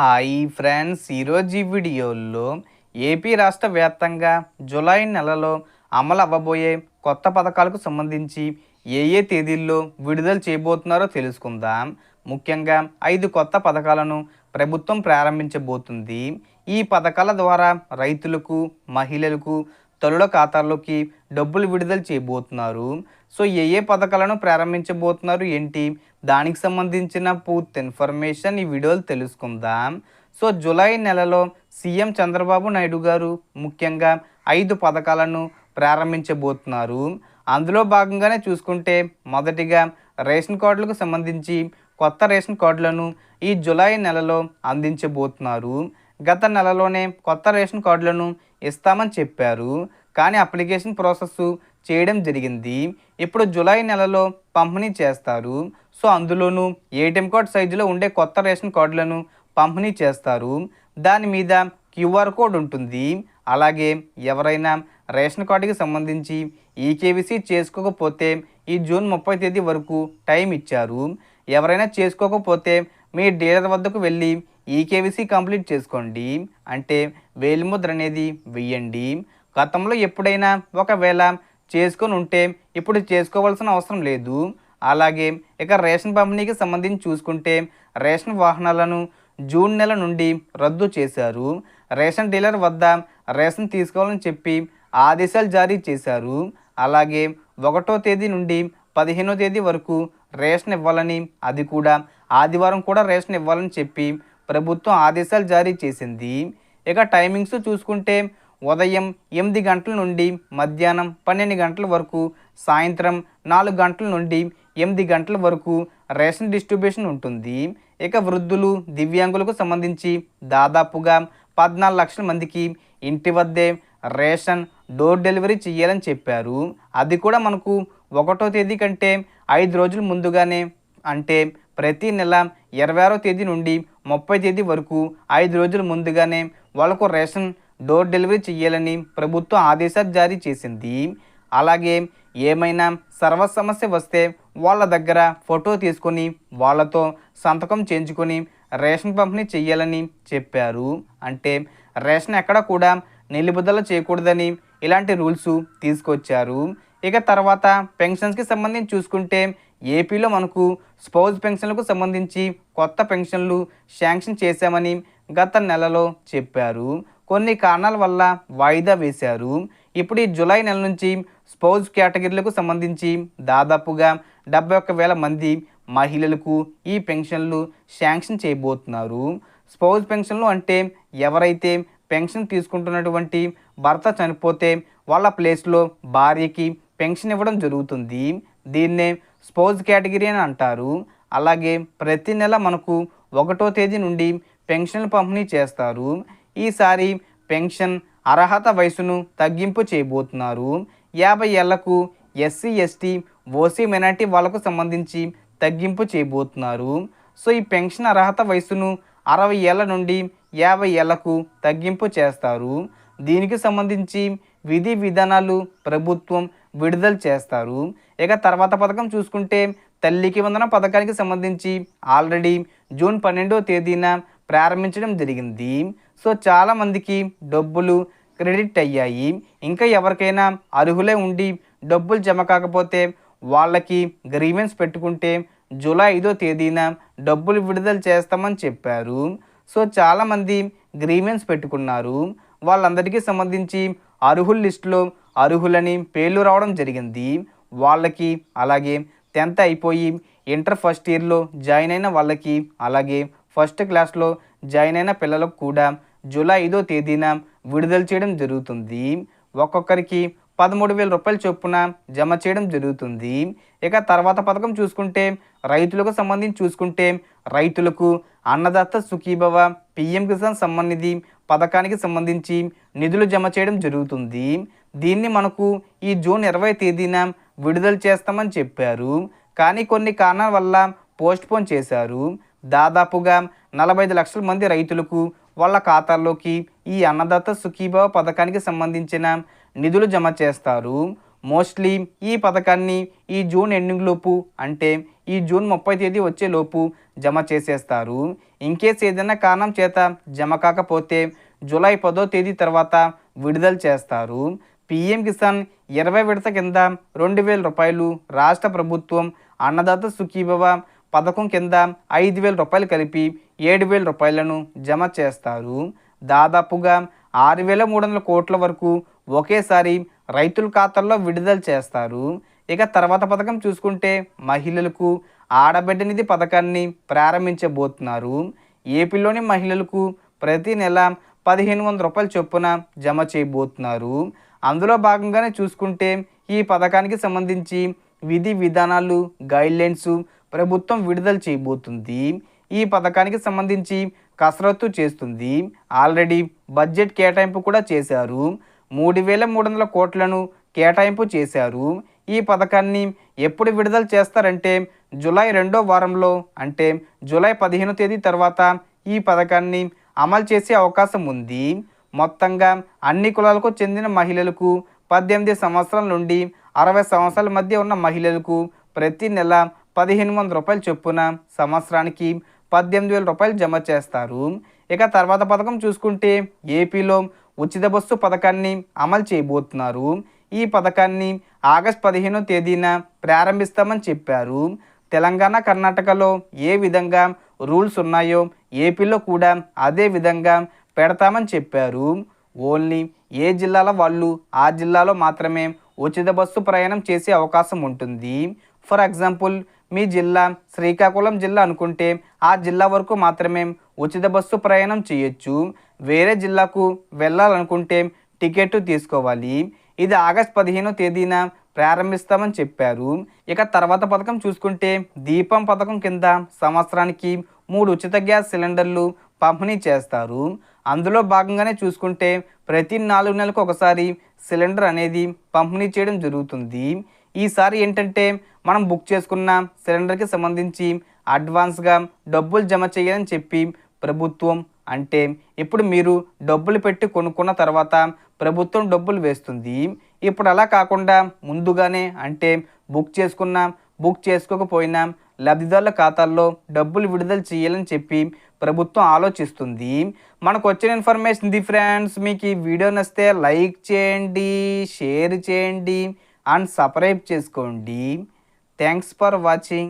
Hi friends, ఈరోజు ఈ వీడియోలో ఏపీ రాష్ట్ర వ్యాప్తంగా జూలై నెలలో అమలు అవ్వబోయే కొత్త పథకాలకు సంబంధించి ఏ తేదీల్లో విడుదల చేయబోతున్నారో తెలుసుకుందాం. ముఖ్యంగా 5 కొత్త పథకాలను ప్రభుత్వం ప్రారంభించబోతుంది. ఈ పథకాల ద్వారా రైతులకు, మహిళలకు తల్లుల ఖాతాల్లోకి డబ్బులు విడుదల చేయబోతున్నారు. సో ఏ పథకాలను ప్రారంభించబోతున్నారు ఏంటి, దానికి సంబంధించిన పూర్తి ఇన్ఫర్మేషన్ ఈ వీడియోలో తెలుసుకుందాం. సో జూలై నెలలో సీఎం చంద్రబాబు నాయుడు గారు ముఖ్యంగా 5 పథకాలను ప్రారంభించబోతున్నారు. అందులో భాగంగానే చూసుకుంటే మొదటిగా రేషన్ కార్డులకు సంబంధించి కొత్త రేషన్ కార్డులను ఈ జూలై నెలలో అందించబోతున్నారు. గత నెలలోనే కొత్త రేషన్ కార్డులను ఇస్తామని చెప్పారు, కానీ అప్లికేషన్ ప్రాసెస్ చేయడం జరిగింది. ఇప్పుడు జూలై నెలలో పంపిణీ చేస్తారు. సో అందులోనూ ఏటీఎం కార్డ్ సైజులో ఉండే కొత్త రేషన్ కార్డులను పంపిణీ చేస్తారు. దాని మీద క్యూఆర్ కోడ్ ఉంటుంది. అలాగే ఎవరైనా రేషన్ కార్డుకి సంబంధించి ఈకేవీసీ చేసుకోకపోతే ఈ జూన్ 30 తేదీ వరకు టైం ఇచ్చారు. ఎవరైనా చేసుకోకపోతే మీ డీలర్ వద్దకు వెళ్ళి ఈకేవీసీ కంప్లీట్ చేసుకోండి, అంటే వేలిముద్ర అనేది వెయ్యండి. గతంలో ఎప్పుడైనా ఒకవేళ చేసుకొని ఉంటే ఇప్పుడు చేసుకోవాల్సిన అవసరం లేదు. అలాగే ఇక రేషన్ పంపిణీకి సంబంధించి చూసుకుంటే రేషన్ వాహనాలను జూన్ నెల నుండి రద్దు చేశారు. రేషన్ డీలర్ వద్ద రేషన్ తీసుకోవాలని చెప్పి ఆదేశాలు జారీ చేశారు. అలాగే 1వ తేదీ నుండి 15వ తేదీ వరకు రేషన్ ఇవ్వాలని, అది కూడా ఆదివారం కూడా రేషన్ ఇవ్వాలని చెప్పి ప్రభుత్వం ఆదేశాలు జారీ చేసింది. ఇక టైమింగ్స్ చూసుకుంటే ఉదయం 8 గంటల నుండి మధ్యాహ్నం 12 గంటల వరకు, సాయంత్రం 4 గంటల నుండి 8 గంటల వరకు రేషన్ డిస్ట్రిబ్యూషన్ ఉంటుంది. ఇక వృద్ధులు, దివ్యాంగులకు సంబంధించి దాదాపుగా 14 లక్షల మందికి ఇంటి వద్దే రేషన్ డోర్ డెలివరీ చేయాలని చెప్పారు. అది కూడా మనకు 1వ తేదీ కంటే 5 రోజులు ముందుగానే, అంటే ప్రతి నెల 26వ తేదీ నుండి 30వ తేదీ వరకు 5 రోజుల ముందుగానే వాళ్ళకు రేషన్ డోర్ డెలివరీ చేయాలని ప్రభుత్వం ఆదేశాలు జారీ చేసింది. అలాగే ఏమైనా సర్వ సమస్య వస్తే వాళ్ళ దగ్గర ఫోటో తీసుకొని వాళ్ళతో సంతకం చేయించుకొని రేషన్ పంపిణీ చేయాలని చెప్పారు. అంటే రేషన్ ఎక్కడ కూడా నిలుపుదల చేయకూడదని ఇలాంటి రూల్స్ తీసుకొచ్చారు. ఇక తర్వాత పెన్షన్స్కి సంబంధించి చూసుకుంటే ఏపీలో మనకు స్పౌజ్ పెన్షన్లకు సంబంధించి కొత్త పెన్షన్లు శాంక్షన్ చేశామని గత నెలలో చెప్పారు. కొన్ని కారణాల వల్ల వాయిదా వేశారు. ఇప్పుడు ఈ జూలై నెల నుంచి స్పౌజ్ కేటగిరీలకు సంబంధించి దాదాపుగా 71,000 మంది మహిళలకు ఈ పెన్షన్లు శాంక్షన్ చేయబోతున్నారు. స్పౌజ్ పెన్షన్లు అంటే ఎవరైతే పెన్షన్ తీసుకుంటున్నటువంటి భర్త చనిపోతే వాళ్ళ ప్లేస్లో భార్యకి పెన్షన్ ఇవ్వడం జరుగుతుంది. దీన్నే స్పౌజ్ కేటగిరీ అని అంటారు. అలాగే ప్రతి నెల మనకు 1వ తేదీ నుండి పెన్షన్లు పంపిణీ చేస్తారు. ఈసారి పెన్షన్ అర్హత వయసును తగ్గింపు చేయబోతున్నారు. 50 ఏళ్లకు ఎస్సీ, ఎస్టీ, ఓసీ మైనార్టీ వాళ్ళకు సంబంధించి తగ్గింపు చేయబోతున్నారు. సో ఈ పెన్షన్ అర్హత వయసును 60 ఏళ్ల నుండి 50 ఏళ్లకు తగ్గింపు చేస్తారు. దీనికి సంబంధించి విధి విధానాలు ప్రభుత్వం విడుదల చేస్తారు. ఇక తర్వాత పథకం చూసుకుంటే తల్లికి వందనం పథకానికి సంబంధించి ఆల్రెడీ జూన్ 12వ తేదీన ప్రారంభించడం జరిగింది. సో చాలామందికి డబ్బులు క్రెడిట్ అయ్యాయి. ఇంకా ఎవరికైనా అర్హులే ఉండి డబ్బులు జమ కాకపోతే వాళ్ళకి గ్రీవెన్స్ పెట్టుకుంటే జూలై 5వ తేదీన డబ్బులు విడుదల చేస్తామని చెప్పారు. సో చాలామంది గ్రీవెన్స్ పెట్టుకున్నారు. వాళ్ళందరికీ సంబంధించి అర్హుల లిస్టులో అర్హులని పేర్లు రావడం జరిగింది. వాళ్ళకి, అలాగే 10th అయిపోయి ఇంటర్ ఫస్ట్ ఇయర్లో జాయిన్ అయిన వాళ్ళకి, అలాగే ఫస్ట్ క్లాస్లో జాయిన్ అయిన పిల్లలకు కూడా జూలై 5వ తేదీన విడుదల చేయడం జరుగుతుంది. ఒక్కొక్కరికి 13,000 రూపాయల చొప్పున జమ చేయడం జరుగుతుంది. ఇక తర్వాత పథకం చూసుకుంటే రైతులకు సంబంధించి చూసుకుంటే రైతులకు అన్నదాత సుఖీభవ, పిఎం కిసాన్ సమ్మాన్ నిధి పథకానికి సంబంధించి నిధులు జమ చేయడం జరుగుతుంది. దీన్ని మనకు ఈ జూన్ 20వ తేదీన విడుదల చేస్తామని చెప్పారు, కానీ కొన్ని కారణాల వల్ల పోస్ట్పోన్ చేశారు. దాదాపుగా 45 లక్షల మంది రైతులకు వాళ్ళ ఖాతాల్లోకి ఈ అన్నదాత సుఖీభవ పథకానికి సంబంధించిన నిధులు జమ చేస్తారు. మోస్ట్లీ ఈ పథకాన్ని ఈ జూన్ ఎండింగ్ లోపు, అంటే ఈ జూన్ 30 తేదీ వచ్చేలోపు జమ చేసేస్తారు. ఇన్కేస్ ఏదైనా కారణం చేత జమ కాకపోతే జూలై 10వ తేదీ తర్వాత విడుదల చేస్తారు. పీఎం కిసాన్ 20 విడత కింద 2,000 రూపాయలు రాష్ట్ర ప్రభుత్వం అన్నదాత సుఖీభవ పథకం కింద 5,000 రూపాయలు కలిపి 7,000 రూపాయలను జమ చేస్తారు. దాదాపుగా 6,300 కోట్ల వరకు ఒకేసారి రైతుల ఖాతాల్లో విడుదల చేస్తారు. ఇక తర్వాత పథకం చూసుకుంటే మహిళలకు ఆడబిడ్డ నిధి పథకాన్ని ప్రారంభించబోతున్నారు. ఏపీలోని మహిళలకు ప్రతి నెల 1,500 రూపాయల చొప్పున జమ చేయబోతున్నారు. అందులో భాగంగానే చూసుకుంటే ఈ పథకానికి సంబంధించి విధి విధానాలు గైడ్లైన్స్ ప్రభుత్వం విడుదల చేయబోతుంది. ఈ పథకానికి సంబంధించి కసరత్తు చేస్తుంది. ఆల్రెడీ బడ్జెట్ కేటాయింపు కూడా చేశారు. 3,300 కోట్లను కేటాయింపు చేశారు. ఈ పథకాన్ని ఎప్పుడు విడుదల చేస్తారంటే జూలై 2వ వారంలో, అంటే జూలై 15వ తేదీ తర్వాత ఈ పథకాన్ని అమలు చేసే అవకాశం ఉంది. మొత్తంగా అన్ని కులాలకు చెందిన మహిళలకు 18 సంవత్సరాల నుండి 60 సంవత్సరాల మధ్య ఉన్న మహిళలకు ప్రతి నెల 1,500 రూపాయల చొప్పున సంవత్సరానికి 18,000 రూపాయలు జమ చేస్తారు. ఇక తర్వాత పథకం చూసుకుంటే ఏపీలో ఉచిత బస్సు పథకాన్ని అమలు చేయబోతున్నారు. ఈ పథకాన్ని ఆగస్టు 15వ తేదీన ప్రారంభిస్తామని చెప్పారు. తెలంగాణ కర్ణాటకలో ఏ విధంగా రూల్స్ ఉన్నాయో ఏపీలో కూడా అదే విధంగా పెడతామని చెప్పారు. ఓన్లీ ఏ జిల్లాల వాళ్ళు ఆ జిల్లాలో మాత్రమే ఉచిత బస్సు ప్రయాణం చేసే అవకాశం ఉంటుంది. ఫర్ ఎగ్జాంపుల్ మీ జిల్లా శ్రీకాకుళం జిల్లా అనుకుంటే ఆ జిల్లా వరకు మాత్రమే ఉచిత బస్సు ప్రయాణం చేయొచ్చు. వేరే జిల్లాకు వెళ్ళాలనుకుంటే టికెట్ తీసుకోవాలి. ఇది ఆగస్టు 15వ తేదీన ప్రారంభిస్తామని చెప్పారు. ఇక తర్వాత పథకం చూసుకుంటే దీపం పథకం కింద సంవత్సరానికి 3 ఉచిత గ్యాస్ సిలిండర్లు పంపిణీ చేస్తారు. అందులో భాగంగానే చూసుకుంటే ప్రతి 4 నెలలకు ఒకసారి సిలిండర్ అనేది పంపిణీ చేయడం జరుగుతుంది. ఈసారి ఏంటంటే మనం బుక్ చేసుకున్న సిలిండర్కి సంబంధించి అడ్వాన్స్గా డబ్బులు జమ చేయాలని చెప్పి ప్రభుత్వం, అంటే ఇప్పుడు మీరు డబ్బులు పెట్టి కొనుక్కున్న తర్వాత ప్రభుత్వం డబ్బులు వేస్తుంది. ఇప్పుడు అలా కాకుండా ముందుగానే, అంటే బుక్ చేసుకోకపోయినా లబ్ధిదారుల ఖాతాల్లో డబ్బులు విడుదల చేయాలని చెప్పి ప్రభుత్వం ఆలోచిస్తుంది. మనకు వచ్చిన ఇన్ఫర్మేషన్ ఇది ఫ్రెండ్స్. మీకు ఈ వీడియో నచ్చితే లైక్ చేయండి, షేర్ చేయండి అండ్ సబ్స్క్రైబ్ చేసుకోండి. Thanks for watching.